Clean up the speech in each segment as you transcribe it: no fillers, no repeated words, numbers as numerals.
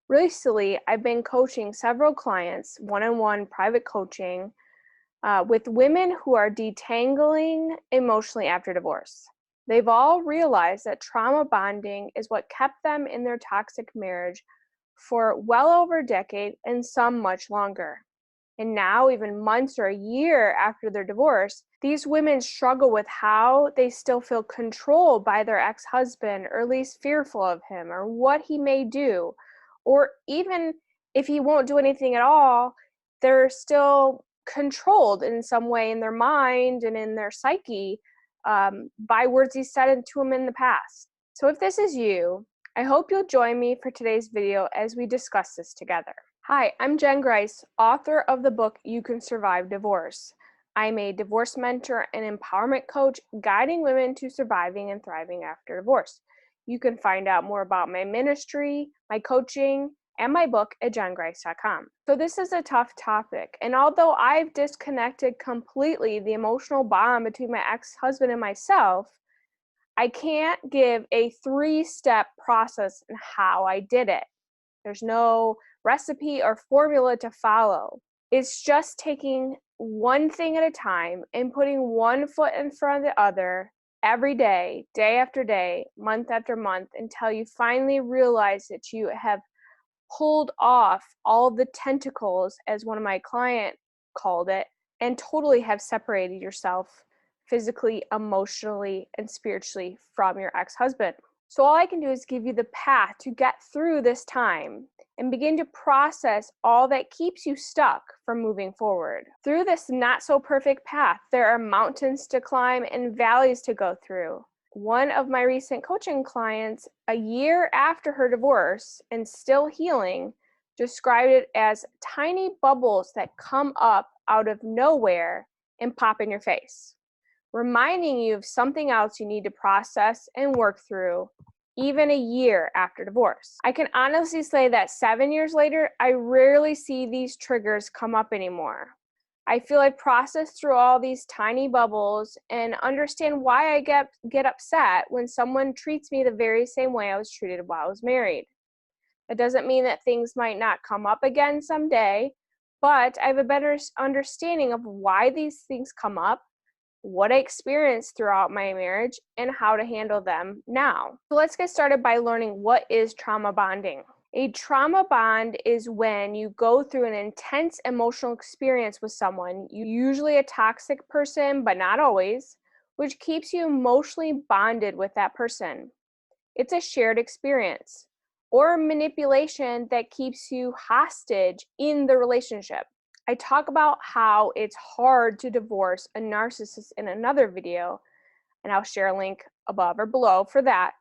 Recently, I've been coaching several clients, one-on-one private coaching, with women who are detangling emotionally after divorce. They've all realized that trauma bonding is what kept them in their toxic marriage for well over a decade and some much longer. And now, even months or a year after their divorce, these women struggle with how they still feel controlled by their ex-husband, or at least fearful of him, or what he may do. Or even if he won't do anything at all, they're still controlled in some way in their mind and in their psyche by words he said to them in the past. So if this is you, I hope you'll join me for today's video as we discuss this together. Hi, I'm Jen Grice, author of the book You Can Survive Divorce. I'm a divorce mentor and empowerment coach guiding women to surviving and thriving after divorce. You can find out more about my ministry, my coaching, and my book at jengrice.com. So this is a tough topic, and although I've disconnected completely the emotional bond between my ex-husband and myself, I can't give a 3-step process in how I did it. There's no recipe or formula to follow. It's just taking one thing at a time and putting one foot in front of the other every day, day after day, month after month, until you finally realize that you have pulled off all the tentacles, as one of my clients called it, and totally have separated yourself physically, emotionally, and spiritually from your ex-husband. So all I can do is give you the path to get through this time and begin to process all that keeps you stuck from moving forward. Through this not so perfect path, there are mountains to climb and valleys to go through. One of my recent coaching clients, a year after her divorce and still healing, described it as tiny bubbles that come up out of nowhere and pop in your face, reminding you of something else you need to process and work through, even a year after divorce. I can honestly say that 7 years later, I rarely see these triggers come up anymore. I feel I've processed through all these tiny bubbles and understand why I get upset when someone treats me the very same way I was treated while I was married. That doesn't mean that things might not come up again someday, but I have a better understanding of why these things come up, what I experienced throughout my marriage, and how to handle them now. So let's get started by learning what is trauma bonding. A trauma bond is when you go through an intense emotional experience with someone, usually a toxic person, but not always, which keeps you emotionally bonded with that person. It's a shared experience or manipulation that keeps you hostage in the relationship. I talk about how it's hard to divorce a narcissist in another video, and I'll share a link above or below for that,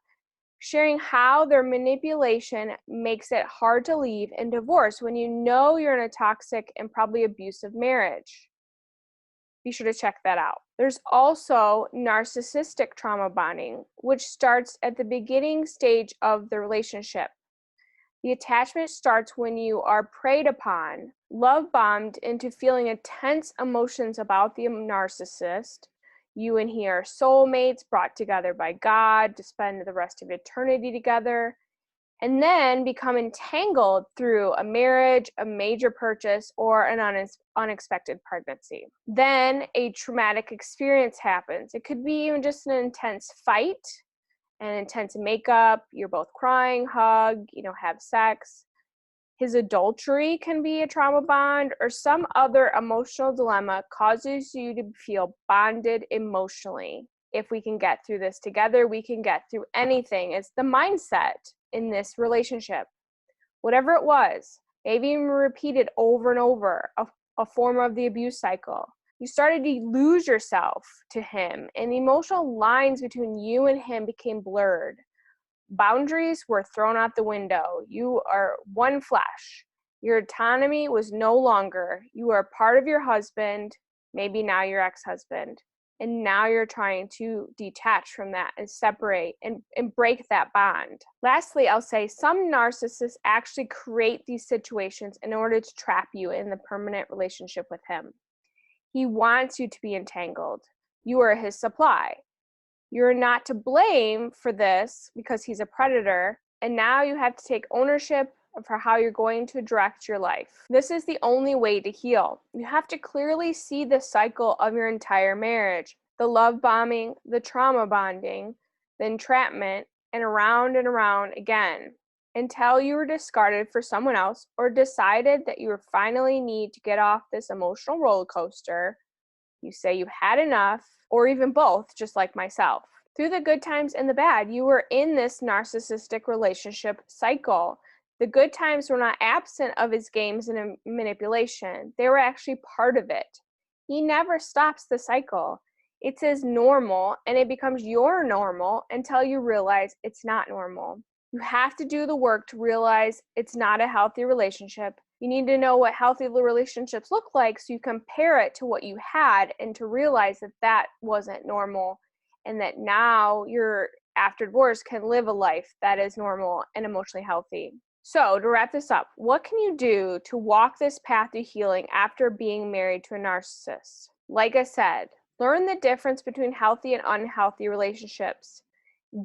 sharing how their manipulation makes it hard to leave and divorce when you know you're in a toxic and probably abusive marriage. Be sure to check that out. There's also narcissistic trauma bonding, which starts at the beginning stage of the relationship. The attachment starts when you are preyed upon, love bombed into feeling intense emotions about the narcissist. You and he are soulmates, brought together by God to spend the rest of eternity together, and then become entangled through a marriage, a major purchase, or an unexpected pregnancy. Then a traumatic experience happens. It could be even just an intense fight, an intense makeup, you're both crying, hug, have sex. His adultery can be a trauma bond, or some other emotional dilemma causes you to feel bonded emotionally. If we can get through this together, we can get through anything. It's the mindset in this relationship. Whatever it was, maybe even repeated over and over, a form of the abuse cycle. You started to lose yourself to him, and the emotional lines between you and him became blurred. Boundaries were thrown out the window. You are one flesh. Your autonomy was no longer. You are part of your husband, maybe now your ex-husband, and now you're trying to detach from that and separate and break that bond. Lastly, I'll say some narcissists actually create these situations in order to trap you in the permanent relationship with him. He wants you to be entangled. You are his supply. You're not to blame for this because he's a predator, and now you have to take ownership for how you're going to direct your life. This is the only way to heal. You have to clearly see the cycle of your entire marriage, the love bombing, the trauma bonding, the entrapment, and around again, until you were discarded for someone else or decided that you finally need to get off this emotional roller coaster. You say you've had enough, or even both, just like myself. Through the good times and the bad, you were in this narcissistic relationship cycle. The good times were not absent of his games and manipulation. They were actually part of it. He never stops the cycle. It's his normal, and it becomes your normal until you realize it's not normal. You have to do the work to realize it's not a healthy relationship. You need to know what healthy relationships look like so you compare it to what you had and to realize that that wasn't normal, and that now you're, after divorce, can live a life that is normal and emotionally healthy. So to wrap this up, what can you do to walk this path to healing after being married to a narcissist? Like I said, learn the difference between healthy and unhealthy relationships.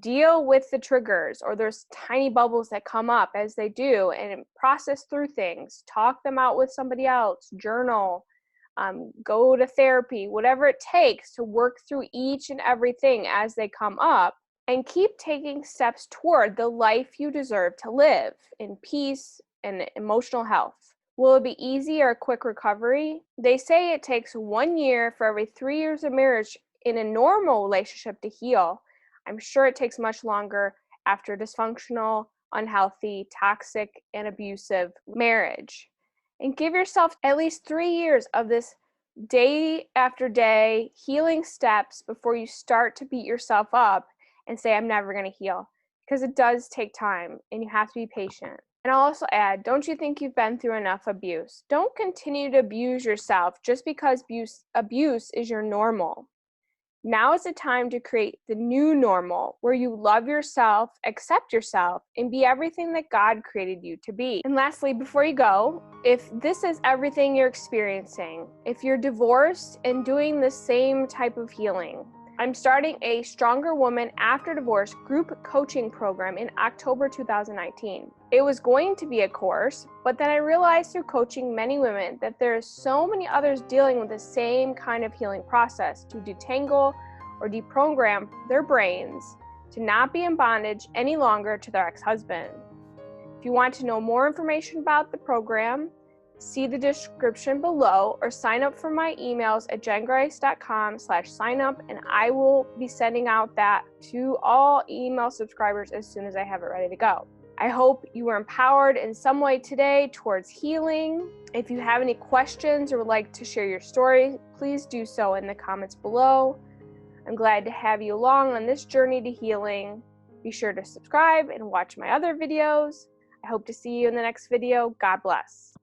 Deal with the triggers or those tiny bubbles that come up as they do, and process through things. Talk them out with somebody else. Journal. Go to therapy. Whatever it takes to work through each and everything as they come up. And keep taking steps toward the life you deserve to live in peace and emotional health. Will it be easy or a quick recovery? They say it takes 1 year for every 3 years of marriage in a normal relationship to heal. I'm sure it takes much longer after dysfunctional, unhealthy, toxic, and abusive marriage. And give yourself at least 3 years of this day after day healing steps before you start to beat yourself up and say, I'm never going to heal. Because it does take time and you have to be patient. And I'll also add, don't you think you've been through enough abuse? Don't continue to abuse yourself just because abuse is your normal. Now is the time to create the new normal where you love yourself, accept yourself, and be everything that God created you to be. And lastly, before you go, if this is everything you're experiencing, if you're divorced and doing the same type of healing, I'm starting a Stronger Woman After Divorce group coaching program in October 2019. It was going to be a course, but then I realized through coaching many women that there are so many others dealing with the same kind of healing process to detangle or deprogram their brains to not be in bondage any longer to their ex-husband. If you want to know more information about the program, see the description below or sign up for my emails at jengrice.com/signup, and I will be sending out that to all email subscribers as soon as I have it ready to go. I hope you were empowered in some way today towards healing. If you have any questions or would like to share your story, please do so in the comments below. I'm glad to have you along on this journey to healing. Be sure to subscribe and watch my other videos. I hope to see you in the next video. God bless.